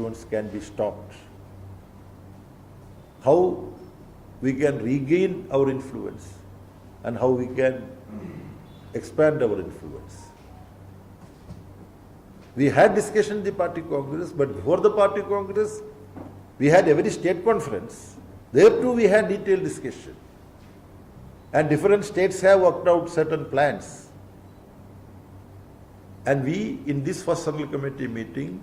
influence can be stopped, how we can regain our influence, and how we can expand our influence. We had discussion in the party congress, but before the party congress, we had every state conference. There too we had detailed discussion. And different states have worked out certain plans. And we, in this first Central Committee meeting,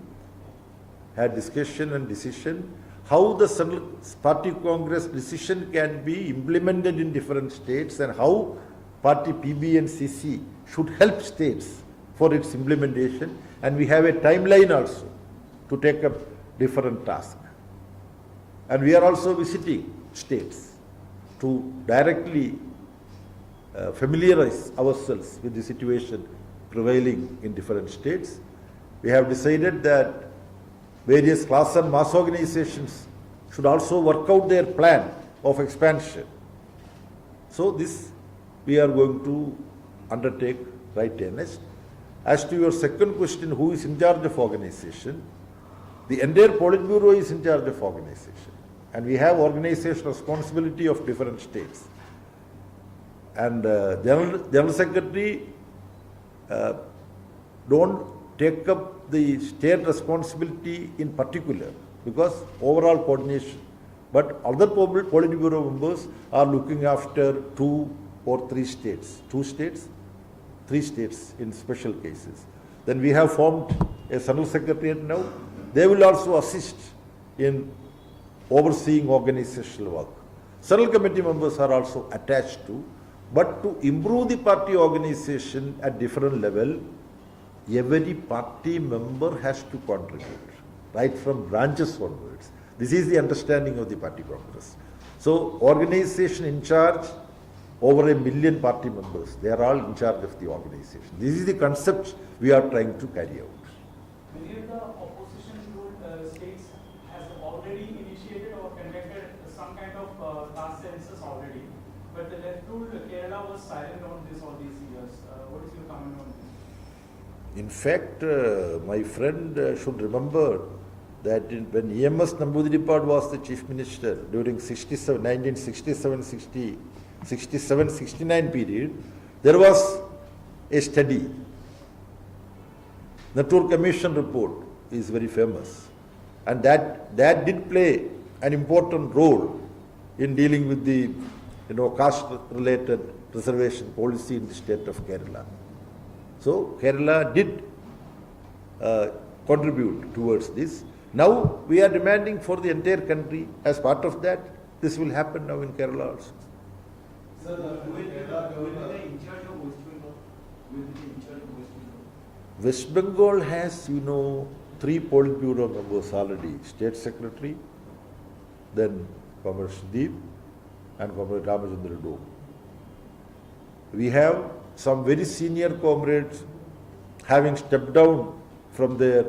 had discussion and decision how the Central Party Congress decision can be implemented in different states and how Party PB and CC should help states for its implementation. And we have a timeline also to take up different tasks. And we are also visiting states to directly familiarize ourselves with the situation prevailing in different states. We have decided that various class and mass organizations should also work out their plan of expansion. So this we are going to undertake right earnest. As to your second question, who is in charge of organization? The entire Politburo is in charge of organization. And we have organization responsibility of different states. And General Secretary don't take up the state responsibility in particular because overall coordination. But other Politburo members are looking after 2 or 3 states. 2 states? 3 states in special cases. Then we have formed a Central Secretariat now. They will also assist in overseeing organizational work. Central Committee members are also attached to, but to improve the party organization at different level, every party member has to contribute, right from branches onwards. This is the understanding of the party congress. So organization in charge, over 1 million party members, they are all in charge of the organization. This is the concept we are trying to carry out. Many of the opposition ruled states has already initiated or conducted some kind of caste census already, but the left ruled Kerala was silent on this all these years. What is your comment on this? In fact, my friend should remember that when EMS Namboodiripad was the chief minister during 1967-69 period, there was a study. The Nettur Commission report is very famous, and that did play an important role in dealing with the caste-related reservation policy in the state of Kerala. So Kerala did contribute towards this. Now we are demanding for the entire country. As part of that, this will happen now in Kerala also. Sir, will be in charge of West Bengal? West Bengal has, 3 Politburo members already. State Secretary, then Comrade Sudeep and Comrade Ramachandra Dome. We have some very senior comrades having stepped down from their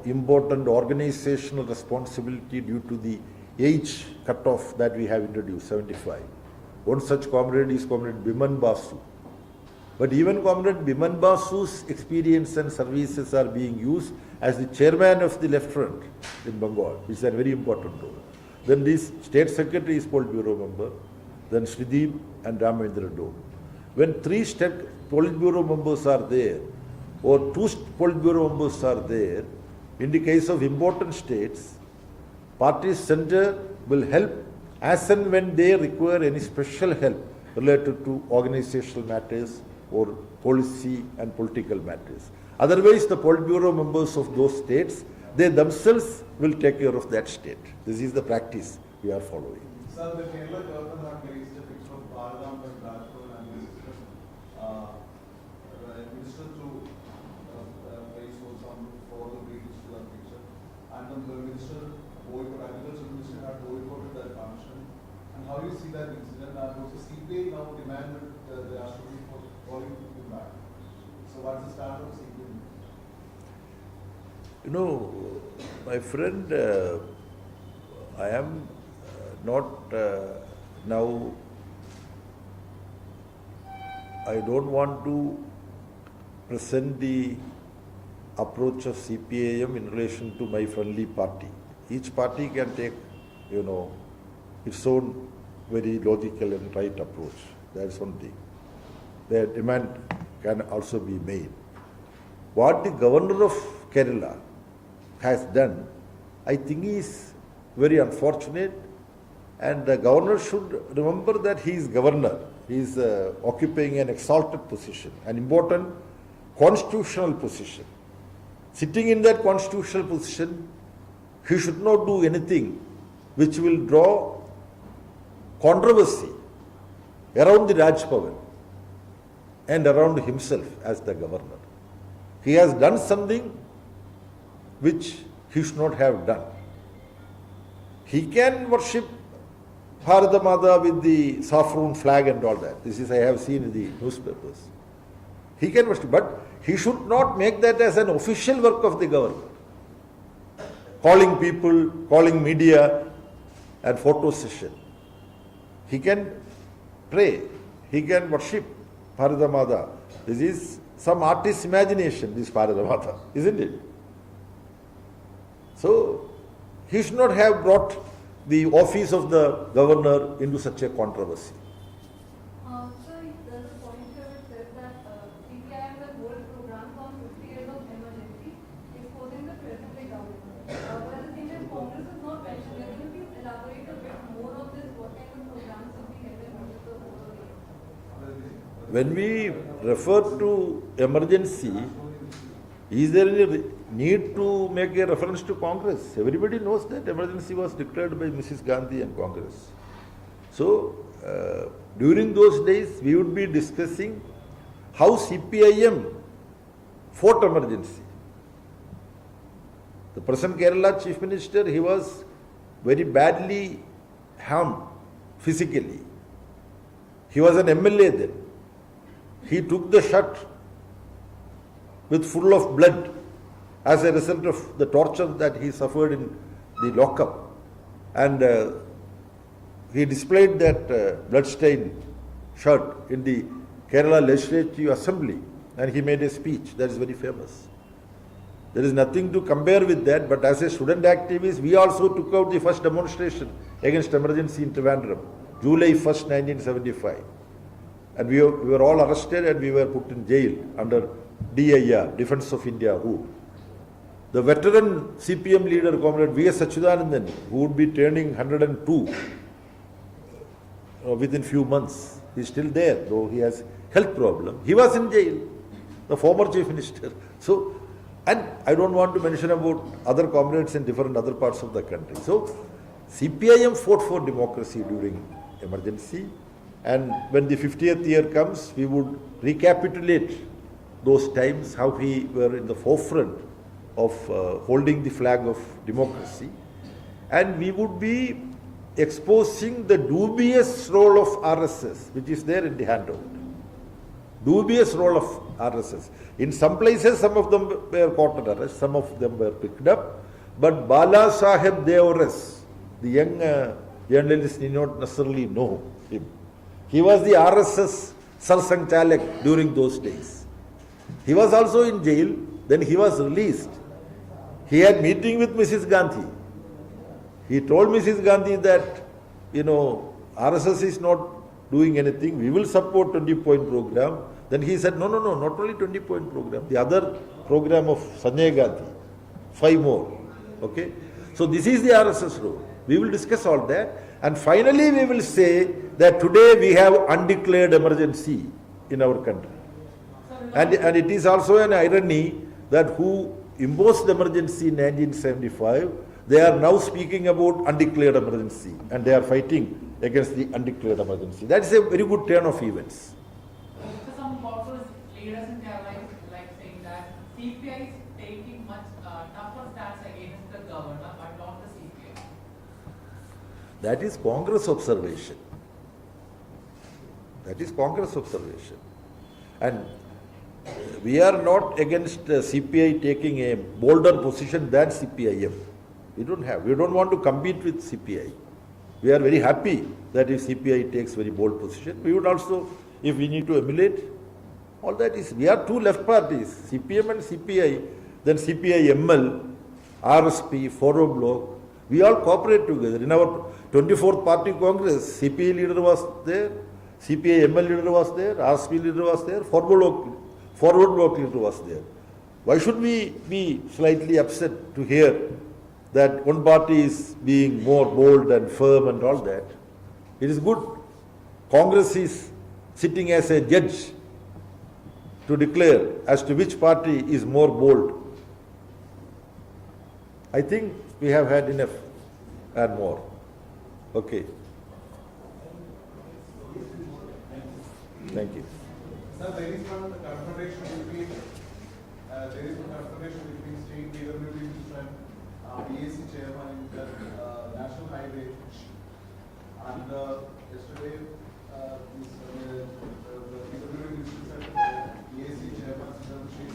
important organizational responsibility due to the age cutoff that we have introduced, 75. One such comrade is Comrade Biman Basu. But even Comrade Biman Basu's experience and services are being used as the chairman of the Left Front in Bengal, which is a very important role. Then this State Secretary is Politburo member, then Srideep and Ramachandra Dome. When 3 state Politburo members are there, or 2 Politburo members are there, in the case of important states, party center will help as and when they require any special help related to organizational matters or policy and political matters. Otherwise, the Politburo members of those states, they themselves will take care of that state. This is the practice we are following. Sir, the Kerala government had raised a picture of Parliament and Rajpur and Minister to raise some for the breach to that picture. And the Minister, Agriculture Minister had boycotted that function. And how do you see that incident? And also CPI now demanded the Ashwini for calling people back. So what's the stand of CPI? My friend, I am not now, I don't want to present the approach of CPIM in relation to my friendly party. Each party can take, its own very logical and right approach. That's one thing. Their demand can also be made. What the governor of Kerala has done, I think is very unfortunate, and the governor should remember that he is governor. He is occupying an exalted position, an important constitutional position. Sitting in that constitutional position, he should not do anything which will draw controversy around the Raj Bhavan and around himself as the governor. He has done something which he should not have done. He can worship Bharata Mata with the saffron flag and all that. This is, I have seen in the newspapers. He can worship, but he should not make that as an official work of the government. Calling people, calling media, and photo session. He can pray, he can worship Bharata Mata. This is some artist's imagination, this Bharata Mata, isn't it? So, he should not have brought the office of the governor into such a controversy. Sir, there's a point here which says that CPIM will hold programs on 50 years of emergency, exposing the present-day government. But the thing is, Congress is not mentioned. Can you please elaborate a bit more on this? What kind of programs will be held in the whole year? When we refer to emergency, is there any need to make a reference to Congress? Everybody knows that emergency was declared by Mrs. Gandhi and Congress. So, during those days, we would be discussing how CPIM fought emergency. The present Kerala Chief Minister, he was very badly harmed physically. He was an MLA then. He took the shot with full of blood as a result of the torture that he suffered in the lockup. And he displayed that blood-stained shirt in the Kerala Legislative Assembly, and he made a speech that is very famous. There is nothing to compare with that, but as a student activist, we also took out the first demonstration against emergency in Trivandrum, July 1st, 1975. And we were all arrested and we were put in jail under DIR, Defense of India rule. The veteran CPM leader, Comrade V.S. Achuthanandan, who would be turning 102 within few months, he is still there, though he has health problem. He was in jail, the former chief minister. So, and I don't want to mention about other comrades in different other parts of the country. So, CPIM fought for democracy during emergency, and when the 50th year comes, we would recapitulate those times, how we were in the forefront of holding the flag of democracy, and we would be exposing the dubious role of RSS, which is there in the handout. Dubious role of RSS. In some places, some of them were caught at arrest, some of them were picked up, but Bala Saheb Deoras, the young journalist, need not necessarily know him. He was the RSS Sarsang Chalak during those days. He was also in jail, then he was released. He had meeting with Mrs. Gandhi. He told Mrs. Gandhi that, RSS is not doing anything, we will support 20-point program. Then he said, no, not only 20-point program, the other program of Sanjay Gandhi, 5 more. Okay? So this is the RSS role. We will discuss all that. And finally we will say that today we have undeclared emergency in our country. And it is also an irony that who imposed emergency in 1975, they are now speaking about undeclared emergency and they are fighting against the undeclared emergency. That is a very good turn of events. So some powerful leaders in Kerala like saying that CPI is taking much tougher stance against the governor but not the CPI. That is Congress observation. That is Congress observation. And we are not against CPI taking a bolder position than CPIM. We don't want to compete with CPI. We are very happy that if CPI takes very bold position, we would also, if we need to emulate, all that is, we are two left parties, CPM and CPI, then CPI ML, RSP, Forward Bloc, we all cooperate together. In our 24th Party Congress, CPI leader was there, CPI ML leader was there, RSP leader was there, Forward Bloc leader was there. Why should we be slightly upset to hear that one party is being more bold and firm and all that? It is good. Congress is sitting as a judge to declare as to which party is more bold. I think we have had enough and more. Okay. Thank you. Sir, there is one confrontation between state PWD and BAC chairman in the National Highway, and yesterday the PWD said BAC chairman is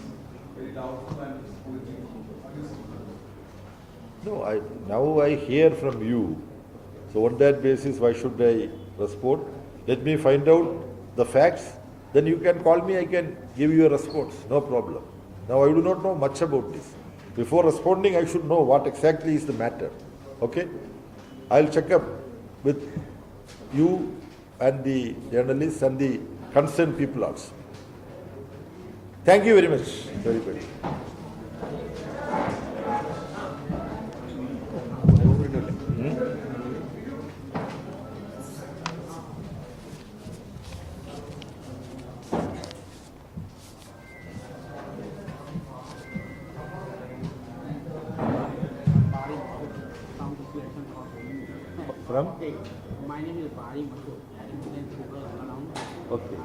very doubtful and political. No, now I hear from you. So on that basis, why should I respond? Let me find out the facts. Then you can call me, I can give you a response. No problem. Now I do not know much about this. Before responding, I should know what exactly is the matter. Okay? I'll check up with you and the journalists and the concerned people also. Thank you very much. Very good. From? My name is Bari Mathur. Okay.